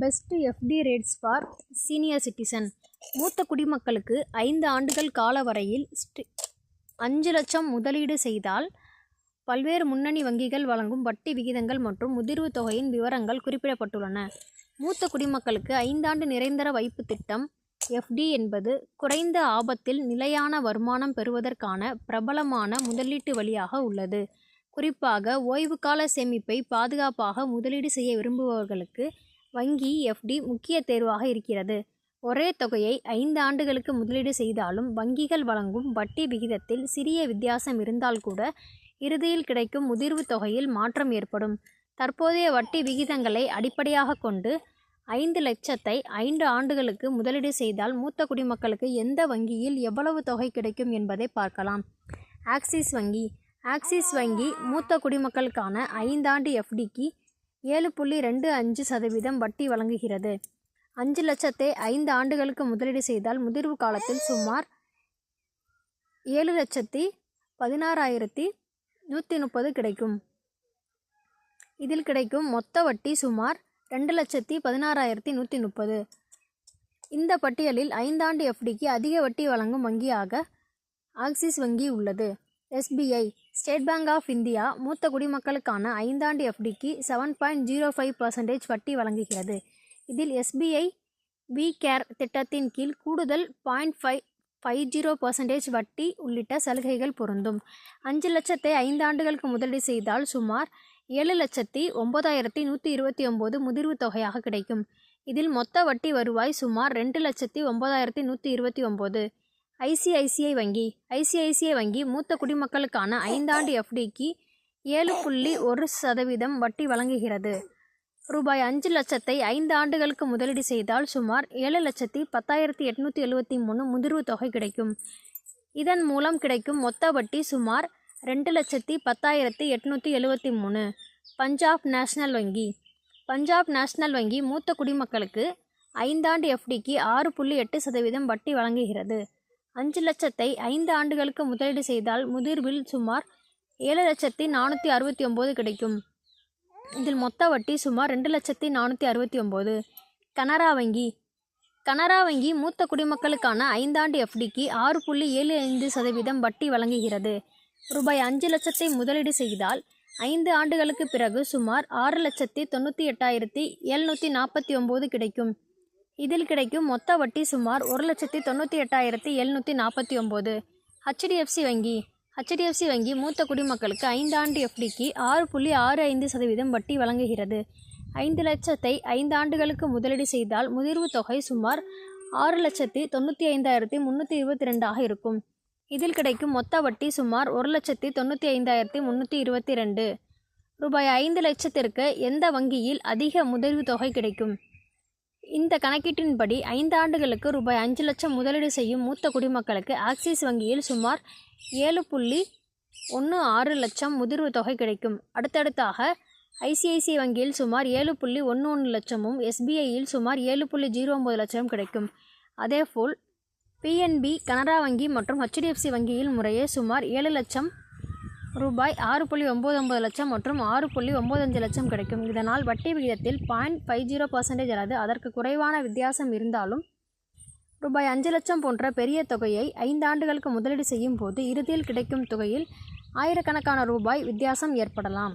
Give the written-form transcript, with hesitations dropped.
Best FD rates for senior citizen. மூத்த குடிமக்களுக்கு 5 ஆண்டுகள் காலவரையில் 5 லட்சம் முதலீடு செய்தால் பல்வேறு முன்னணி வங்கிகள் வழங்கும் வட்டி விகிதங்கள் மற்றும் முதிர்வு தொகையின் விவரங்கள் குறிப்பிடப்பட்டுள்ளன. மூத்த குடிமக்களுக்கு 5 ஆண்டு நிரந்தர வைப்பு திட்டம் எஃப்டி என்பது குறைந்த ஆபத்தில் நிலையான வருமானம் பெறுவதற்கான பிரபலமான முதலீட்டு வழியாக உள்ளது. குறிப்பாக ஓய்வுகால சேமிப்பை பாதுகாப்பாக முதலீடு செய்ய விரும்புபவர்களுக்கு வங்கி எஃப்டி முக்கிய தேர்வாக இருக்கிறது. ஒரே தொகையை 5 ஆண்டுகளுக்கு முதலீடு செய்தாலும் வங்கிகள் வழங்கும் வட்டி விகிதத்தில் சிறிய வித்தியாசம் இருந்தால் கூட இறுதியில் கிடைக்கும் முதிர்வு தொகையில் மாற்றம் ஏற்படும். தற்போதைய வட்டி விகிதங்களை அடிப்படையாக கொண்டு 5 லட்சத்தை 5 ஆண்டுகளுக்கு முதலீடு செய்தால் மூத்த குடிமக்களுக்கு எந்த வங்கியில் எவ்வளவு தொகை கிடைக்கும் என்பதை பார்க்கலாம். ஆக்சிஸ் வங்கி. ஆக்சிஸ் வங்கி மூத்த குடிமக்களுக்கான 5 ஆண்டு எஃப்டிக்கு 7.25% வட்டி வழங்குகிறது. 5 லட்சத்தை 5 ஆண்டுகளுக்கு முதலீடு செய்தால் முதிர்வு காலத்தில் சுமார் 7,16,130 கிடைக்கும். இதில் கிடைக்கும் மொத்த வட்டி சுமார் 2,16,130. இந்த பட்டியலில் 5 ஆண்டு எஃப்டிக்கு அதிக வட்டி வழங்கும் வங்கியாக ஆக்சிஸ் வங்கி உள்ளது. SBI State Bank of India மூத்த குடிமக்களுக்கான 5 ஆண்டு எஃப்டிக்கு 7.05% வட்டி வழங்குகிறது. இதில் எஸ்பிஐ வி கேர் திட்டத்தின் கீழ் கூடுதல் 0.50% வட்டி உள்ளிட்ட சலுகைகள் பொருந்தும். 5 லட்சத்தை 5 ஆண்டுகளுக்கு முதலீடு செய்தால் சுமார் 7,09,129 முதிர்வு தொகையாக கிடைக்கும். இதில் மொத்த வட்டி வருவாய் சுமார் 2,09,129. ஐசிஐசிஐ வங்கி. ஐசிஐசிஐ வங்கி மூத்த குடிமக்களுக்கான 5 ஆண்டு எஃப்டிக்கு 7.1% வட்டி வழங்குகிறது. ரூபாய் 5 லட்சத்தை 5 ஆண்டுகளுக்கு முதலீடு செய்தால் சுமார் 7,10,873 முதிர்வு தொகை கிடைக்கும். இதன் மூலம் கிடைக்கும் மொத்த வட்டி சுமார் 2,10,873. பஞ்சாப் நேஷனல் வங்கி. பஞ்சாப் நேஷனல் வங்கி மூத்த குடிமக்களுக்கு 5 ஆண்டு எஃப்டிக்கு 6.8% வட்டி வழங்குகிறது. 5 லட்சத்தை 5 ஆண்டுகளுக்கு முதலீடு செய்தால் முதிர்வில் சுமார் 7,469 கிடைக்கும். இதில் மொத்த வட்டி சுமார் 2,469. கனரா வங்கி. கனரா வங்கி மூத்த குடிமக்களுக்கான 5 ஆண்டு எஃப்டிக்கு 6.75% வட்டி வழங்குகிறது. ரூபாய் 5 லட்சத்தை முதலீடு செய்தால் 5 ஆண்டுகளுக்கு பிறகு சுமார் 6,98,749 கிடைக்கும். இதில் கிடைக்கும் மொத்த வட்டி சுமார் 1,98,749. ஹெச்டிஎஃப்சி வங்கி. ஹெச்டிஎஃப்சி வங்கி மூத்த குடிமக்களுக்கு 5 ஆண்டு எஃப்டிக்கு 6.65% வட்டி வழங்குகிறது. 5 லட்சத்தை 5 ஆண்டுகளுக்கு முதலீடு செய்தால் முதிர்வு தொகை சுமார் 6,95,322 இருக்கும். இதில் கிடைக்கும் மொத்த வட்டி சுமார் 1,95,322. ரூபாய் 5 லட்சத்திற்கு எந்த வங்கியில் அதிக முதிர்வு தொகை கிடைக்கும்? இந்த கணக்கீட்டின்படி 5 ஆண்டுகளுக்கு ரூபாய் 5 லட்சம் முதலீடு செய்யும் மூத்த குடிமக்களுக்கு ஆக்சிஸ் வங்கியில் சுமார் 7.16 லட்சம் முதிர்வு தொகை கிடைக்கும். அடுத்தடுத்தாக ஐசிஐசிஐ வங்கியில் சுமார் 7.11 லட்சமும் எஸ்பிஐயில் சுமார் 7.09 லட்சம் கிடைக்கும். அதேபோல் பிஎன்பி, கனரா வங்கி மற்றும் ஹெச்டிஎஃப்சி வங்கியில் முறையே சுமார் 7 லட்சம், ரூபாய் 6.99 லட்சம் மற்றும் 6.95 லட்சம் கிடைக்கும். இதனால் வட்டி விகிதத்தில் 0.50% அல்லது அதற்கு குறைவான வித்தியாசம் இருந்தாலும் ரூபாய் 5 லட்சம் போன்ற பெரிய தொகையை 5 ஆண்டுகளுக்கு முதலீடு செய்யும் போது இறுதியில் கிடைக்கும் தொகையில் ஆயிரக்கணக்கான ரூபாய் வித்தியாசம் ஏற்படலாம்.